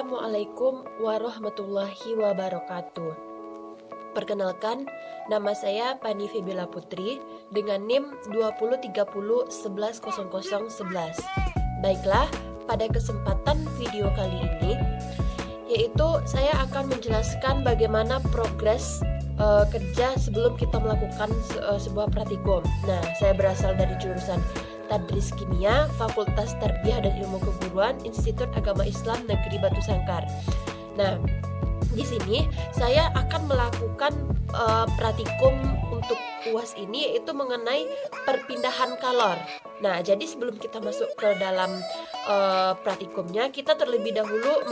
Assalamualaikum warahmatullahi wabarakatuh. Perkenalkan, nama saya Pani Febela Putri dengan NIM 2030110011. Baiklah, pada kesempatan video kali ini, yaitu saya akan menjelaskan bagaimana progres kerja sebelum kita melakukan sebuah praktikum. Nah, saya berasal dari jurusan Tadris Kimia, Fakultas Tarbiyah dan Ilmu Keguruan, Institut Agama Islam Negeri Batu Sangkar. Nah, di sini saya akan melakukan praktikum untuk UAS ini, yaitu mengenai perpindahan kalor. Nah, jadi sebelum kita masuk ke dalam praktikumnya, kita terlebih dahulu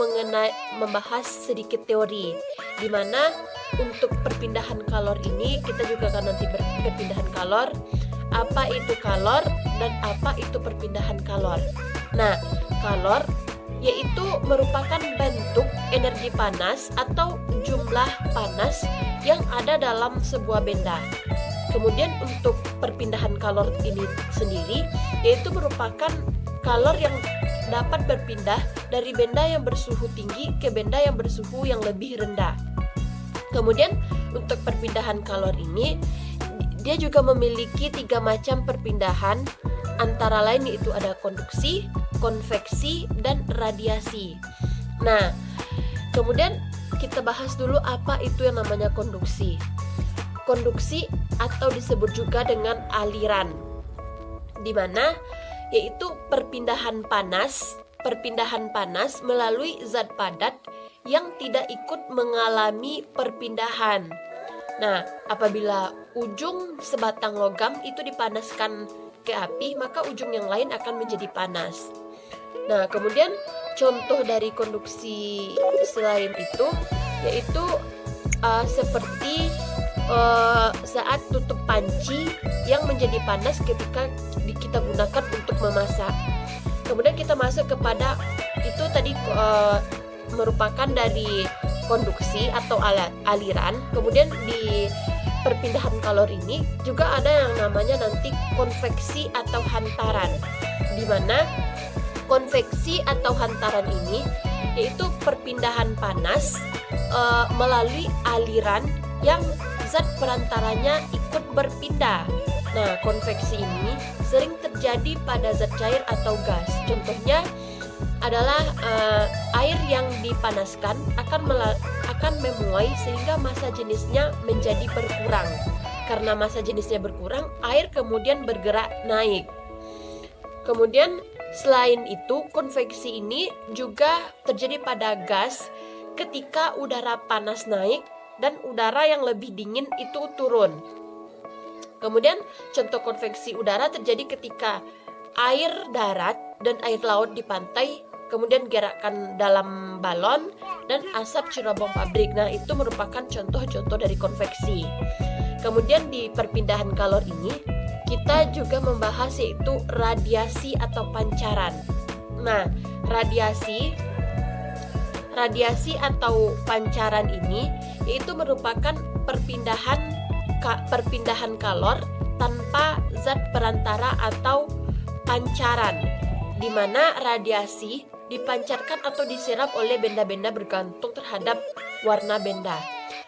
membahas sedikit teori, di mana untuk perpindahan kalor ini kita juga akan nanti perpindahan kalor, apa itu kalor dan apa itu perpindahan kalor. Nah, kalor yaitu merupakan bentuk energi panas atau jumlah panas yang ada dalam sebuah benda. Kemudian untuk perpindahan kalor ini sendiri yaitu merupakan kalor yang dapat berpindah dari benda yang bersuhu tinggi ke benda yang bersuhu yang lebih rendah. Kemudian untuk perpindahan kalor ini dia juga memiliki 3 macam perpindahan, antara lain yaitu ada konduksi, konveksi, dan radiasi. Nah, kemudian kita bahas dulu apa itu yang namanya konduksi. Konduksi atau disebut juga dengan aliran, di mana yaitu perpindahan panas melalui zat padat yang tidak ikut mengalami perpindahan. Nah, apabila ujung sebatang logam itu dipanaskan ke api, maka ujung yang lain akan menjadi panas. Nah, kemudian contoh dari konduksi selain itu yaitu seperti saat tutup panci yang menjadi panas ketika kita gunakan untuk memasak. Kemudian kita masuk kepada itu tadi merupakan dari konduksi atau aliran. Kemudian di perpindahan kalor ini juga ada yang namanya nanti konveksi atau hantaran, di mana konveksi atau hantaran ini yaitu perpindahan panas melalui aliran yang zat perantaranya ikut berpindah. Nah, konveksi ini sering terjadi pada zat cair atau gas. Contohnya adalah air yang dipanaskan akan memuai sehingga massa jenisnya menjadi berkurang. Karena massa jenisnya berkurang, air kemudian bergerak naik. Kemudian selain itu, konveksi ini juga terjadi pada gas ketika udara panas naik dan udara yang lebih dingin itu turun. Kemudian contoh konveksi udara terjadi ketika air darat dan air laut di pantai kemudian gerakkan dalam balon dan asap cerobong pabrik. Nah, itu merupakan contoh-contoh dari konveksi. Kemudian di perpindahan kalor ini kita juga membahas yaitu radiasi atau pancaran. Nah, radiasi atau pancaran ini yaitu merupakan perpindahan kalor tanpa zat perantara atau pancaran, di mana radiasi dipancarkan atau diserap oleh benda-benda bergantung terhadap warna benda.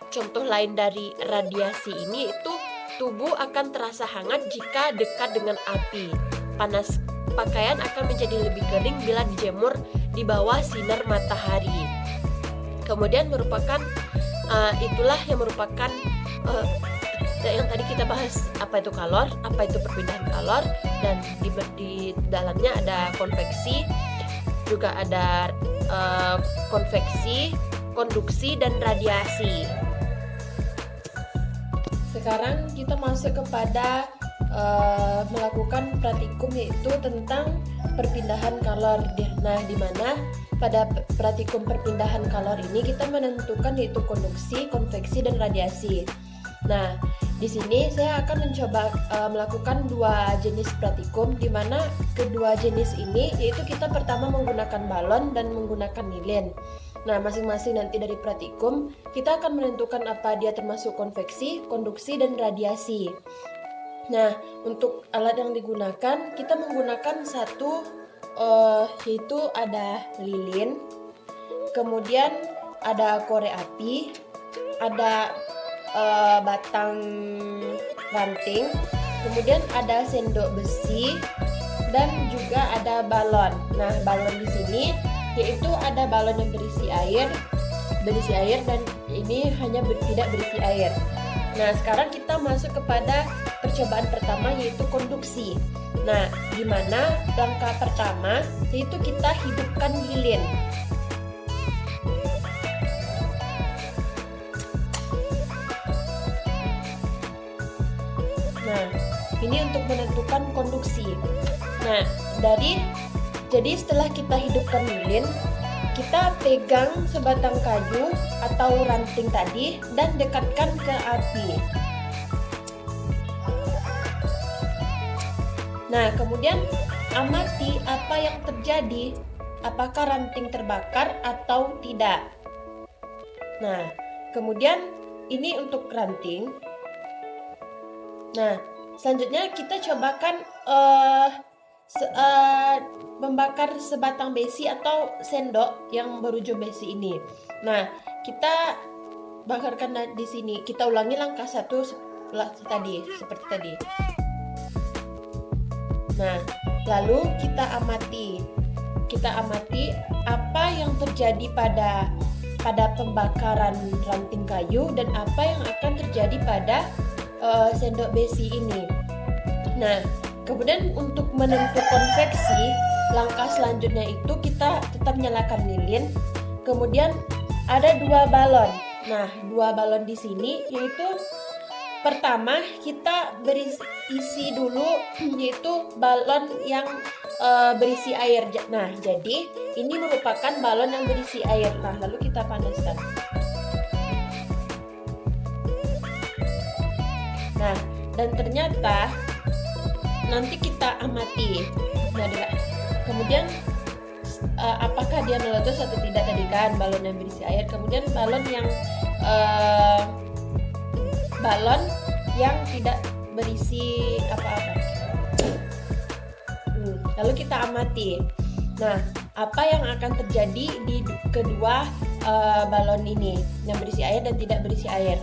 Contoh lain dari radiasi ini itu tubuh akan terasa hangat jika dekat dengan api. Panas pakaian akan menjadi lebih kering bila dijemur di bawah sinar matahari. Kemudian itulah yang merupakan yang tadi kita bahas, apa itu kalor, apa itu perpindahan kalor, dan di dalamnya ada konveksi, juga ada konveksi, konduksi, dan radiasi. Sekarang kita masuk kepada melakukan praktikum yaitu tentang perpindahan kalor. Nah, di mana pada praktikum perpindahan kalor ini kita menentukan yaitu konduksi, konveksi, dan radiasi. Nah, di sini saya akan mencoba melakukan 2 jenis praktikum, di mana kedua jenis ini yaitu kita pertama menggunakan balon dan menggunakan lilin. Nah, masing-masing nanti dari praktikum kita akan menentukan apa dia termasuk konveksi, konduksi, dan radiasi. Nah, untuk alat yang digunakan kita menggunakan satu yaitu ada lilin, kemudian ada korek api, ada batang ranting, kemudian ada sendok besi, dan juga ada balon. Nah, balon di sini yaitu ada balon yang berisi air dan ini hanya tidak berisi air. Nah, sekarang kita masuk kepada percobaan pertama, yaitu konduksi. Nah, di mana langkah pertama yaitu kita hidupkan lilin. Nah, ini untuk menentukan konduksi. Nah, jadi setelah kita hidupkan lilin, kita pegang sebatang kayu atau ranting tadi dan dekatkan ke api. Nah, kemudian amati apa yang terjadi, apakah ranting terbakar atau tidak. Nah, kemudian ini untuk ranting. Nah, selanjutnya kita cobakan membakar sebatang besi atau sendok yang berujung besi ini. Nah, kita bakarkan di sini. Kita ulangi langkah 1 tadi, seperti tadi. Nah, lalu kita amati apa yang terjadi pada pembakaran ranting kayu dan apa yang akan terjadi pada sendok besi ini. Nah, kemudian untuk menentukan konveksi, langkah selanjutnya itu kita tetap nyalakan lilin. Kemudian ada 2 balon. Nah, 2 balon di sini yaitu pertama kita isi dulu yaitu balon yang berisi air. Nah, jadi ini merupakan balon yang berisi air. Nah, lalu kita panaskan. Nah, dan ternyata nanti kita amati. Nah, kemudian apakah dia meletus atau tidak tadi kan balon yang berisi air. Kemudian balon yang tidak berisi apa-apa. Lalu kita amati. Nah, apa yang akan terjadi di kedua balon ini yang berisi air dan tidak berisi air.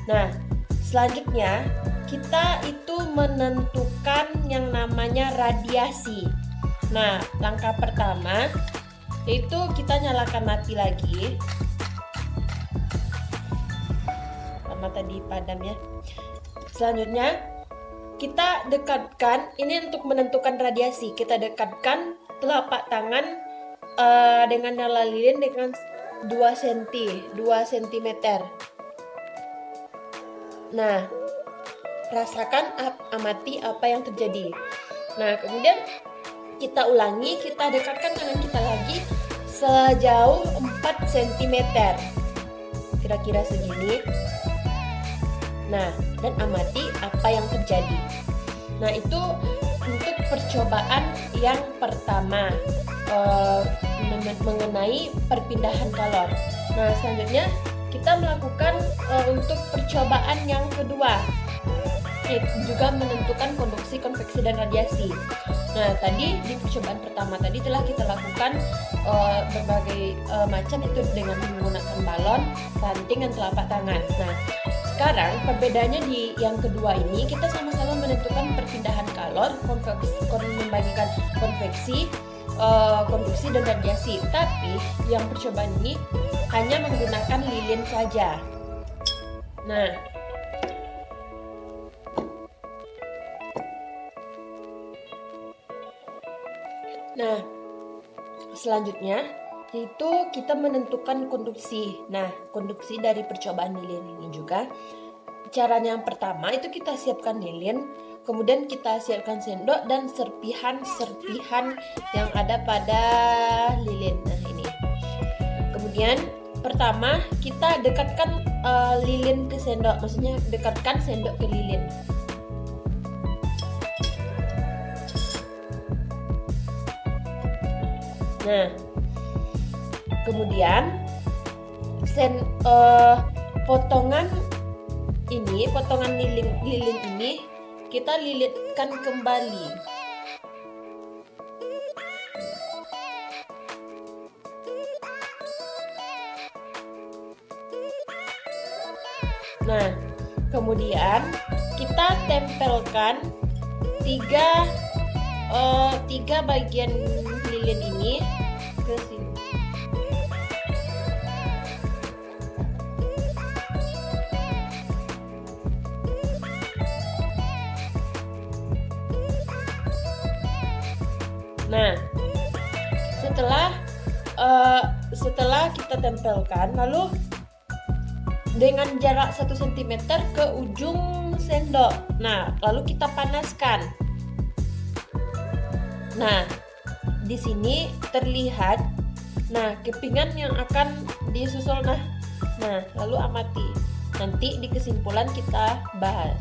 Nah, selanjutnya kita itu menentukan yang namanya radiasi. Nah, langkah pertama yaitu kita nyalakan api lagi. Sama tadi padam ya. Selanjutnya kita dekatkan, ini untuk menentukan radiasi. Kita dekatkan telapak tangan dengan nyala lilin dengan 2 cm. Nah, rasakan, amati apa yang terjadi. Nah, kemudian kita ulangi, kita dekatkan tangan kita lagi sejauh 4 cm, kira-kira segini. Nah, dan amati apa yang terjadi. Nah, itu untuk percobaan yang pertama mengenai perpindahan kalor. Nah, selanjutnya kita melakukan untuk percobaan yang kedua, juga menentukan konduksi, konveksi, dan radiasi. Nah, tadi di percobaan pertama tadi telah kita lakukan berbagai macam itu dengan menggunakan balon, ranting, dan telapak tangan. Nah, sekarang perbedaannya di yang kedua ini kita sama-sama menentukan perpindahan kalor, membagikan konveksi, konduksi, dan radiasi. Tapi yang percobaan ini hanya menggunakan lilin saja. Nah, selanjutnya itu kita menentukan konduksi. Nah, konduksi dari percobaan lilin ini juga caranya yang pertama itu kita siapkan lilin, kemudian kita siapkan sendok dan serpihan yang ada pada lilin. Nah, ini. Kemudian pertama kita dekatkan lilin ke sendok, maksudnya dekatkan sendok ke lilin. Nah, kemudian potongan lilin ini kita lilitkan kembali. Nah, kemudian kita tempelkan tiga bagian lilin ini ke sini. Nah, setelah kita tempelkan, lalu dengan jarak 1 cm ke ujung sendok. Nah, lalu kita panaskan. Nah, di sini terlihat kepingan yang akan disusul. Nah, lalu amati. Nanti di kesimpulan kita bahas.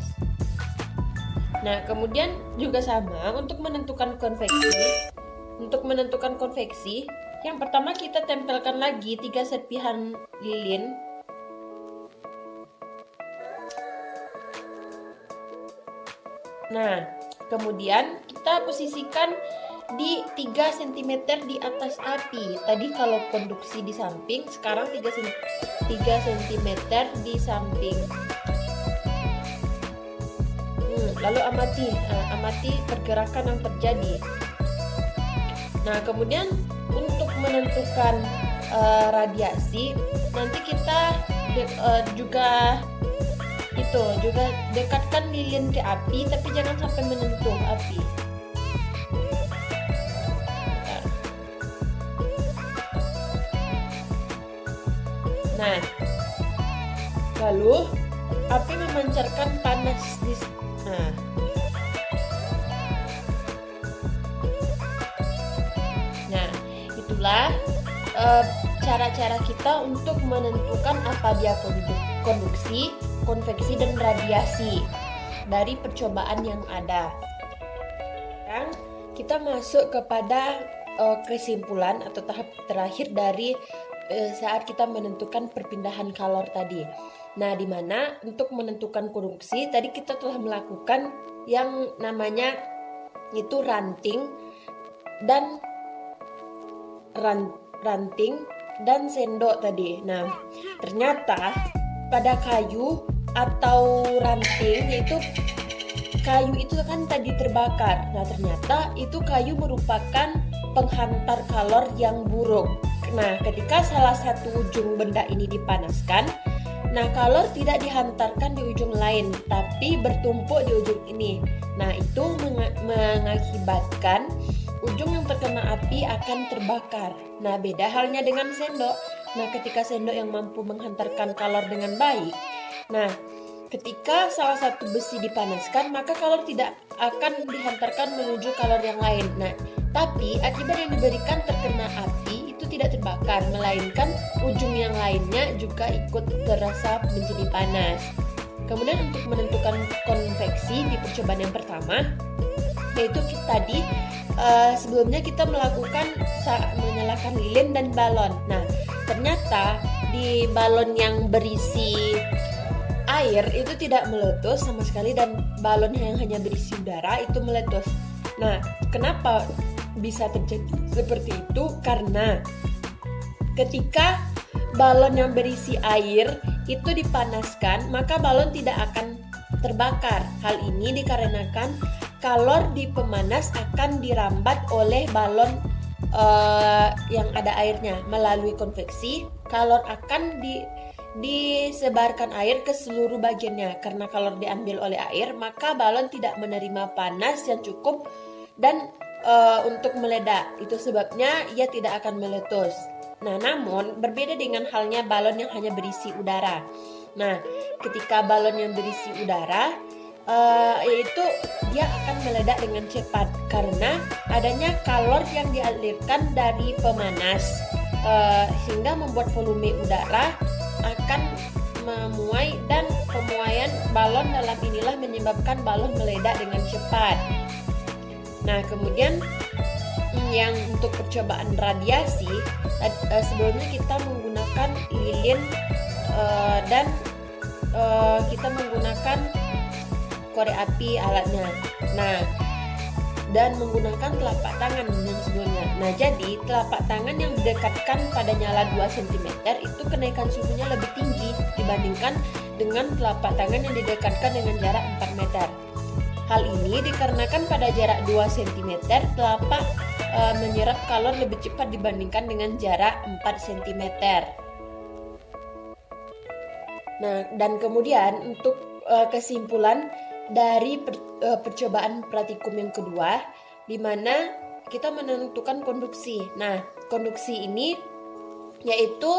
Nah, kemudian juga sama untuk menentukan konveksi. Untuk menentukan konveksi, yang pertama kita tempelkan lagi 3 serpihan lilin. Nah, kemudian kita posisikan di 3 cm di atas api. Tadi kalau konduksi di samping, sekarang 3 cm di samping. Lalu amati pergerakan yang terjadi. Nah, kemudian untuk menentukan radiasi, nanti kita juga dekatkan lilin ke api, tapi jangan sampai menyentuh api. Nah, lalu api memancarkan panas di Nah, itulah cara-cara kita untuk menentukan apa dia konduksi, konveksi, dan radiasi dari percobaan yang ada. Sekarang kita masuk kepada kesimpulan atau tahap terakhir dari saat kita menentukan perpindahan kalor tadi. Nah, di mana untuk menentukan konduksi tadi kita telah melakukan yang namanya itu ranting dan sendok tadi. Nah, ternyata pada kayu atau ranting, yaitu kayu itu kan tadi terbakar. Nah, ternyata itu kayu merupakan penghantar kalor yang buruk. Nah, ketika salah satu ujung benda ini dipanaskan, nah kalor tidak dihantarkan di ujung lain, tapi bertumpuk di ujung ini. Nah, itu mengakibatkan ujung yang terkena api akan terbakar. Nah, beda halnya dengan sendok. Nah, ketika sendok yang mampu menghantarkan kalor dengan baik, nah ketika salah satu besi dipanaskan, maka kalor tidak akan dihantarkan menuju kalor yang lain. Nah, tapi akibat yang diberikan terkena api itu tidak terbakar, melainkan ujung yang lainnya juga ikut terasa menjadi panas. Kemudian untuk menentukan konveksi di percobaan yang pertama, yaitu tadi sebelumnya kita melakukan menyalakan lilin dan balon. Nah, ternyata di balon yang berisi air itu tidak meletus sama sekali, dan balon yang hanya berisi udara itu meletus. Nah, kenapa bisa terjadi seperti itu? Karena ketika balon yang berisi air itu dipanaskan, maka balon tidak akan terbakar. Hal ini dikarenakan kalor di pemanas akan dirambat oleh balon yang ada airnya. Melalui konveksi, kalor akan disebarkan air ke seluruh bagiannya. Karena kalor diambil oleh air, maka balon tidak menerima panas yang cukup dan untuk meledak. Itu sebabnya ia tidak akan meletus. Nah, namun berbeda dengan halnya balon yang hanya berisi udara. Nah, ketika balon yang berisi udara, yaitu dia akan meledak dengan cepat karena adanya kalor yang dialirkan dari pemanas, sehingga membuat volume udara akan memuai, dan pemuaian balon dalam inilah menyebabkan balon meledak dengan cepat. Nah, kemudian yang untuk percobaan radiasi, sebelumnya kita menggunakan lilin dan kita menggunakan korek api alatnya. Nah, dan menggunakan telapak tangan yang sebelumnya. Nah, jadi telapak tangan yang didekatkan pada nyala 2 cm itu kenaikan suhunya lebih tinggi dibandingkan dengan telapak tangan yang didekatkan dengan jarak 4 meter. Hal ini dikarenakan pada jarak 2 cm telapak menyerap kalor lebih cepat dibandingkan dengan jarak 4 cm. Nah, dan kemudian untuk kesimpulan dari percobaan praktikum yang kedua, di mana kita menentukan konduksi. Nah, konduksi ini yaitu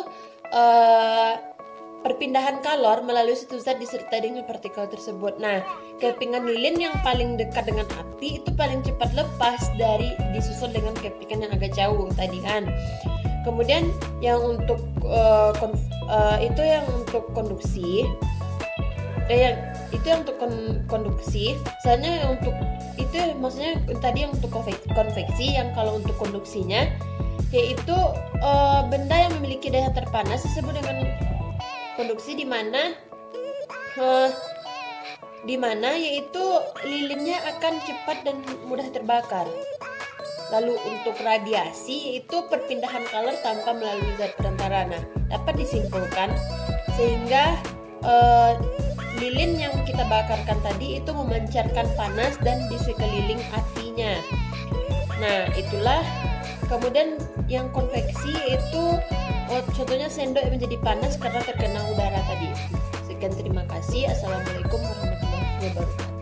perpindahan kalor melalui suatu zat disertai dengan partikel tersebut. Nah, kepingan lilin yang paling dekat dengan api itu paling cepat lepas dari disusul dengan kepingan yang agak jauh tadi kan. Kemudian yang untuk itu yang untuk konduksi, itu yang untuk konduksi. Soalnya yang untuk itu maksudnya tadi yang untuk konveksi, yang kalau untuk konduksinya yaitu benda yang memiliki daya terpanas disebut dengan konduksi, di mana yaitu lilinnya akan cepat dan mudah terbakar. Lalu untuk radiasi yaitu perpindahan kalor tanpa melalui zat perantara. Nah, dapat disimpulkan sehingga lilin yang kita bakarkan tadi itu memancarkan panas dan di sekeliling apinya. Nah, itulah. Kemudian yang konveksi itu contohnya sendok yang menjadi panas karena terkena udara tadi. Sekian, terima kasih. Assalamualaikum warahmatullahi wabarakatuh.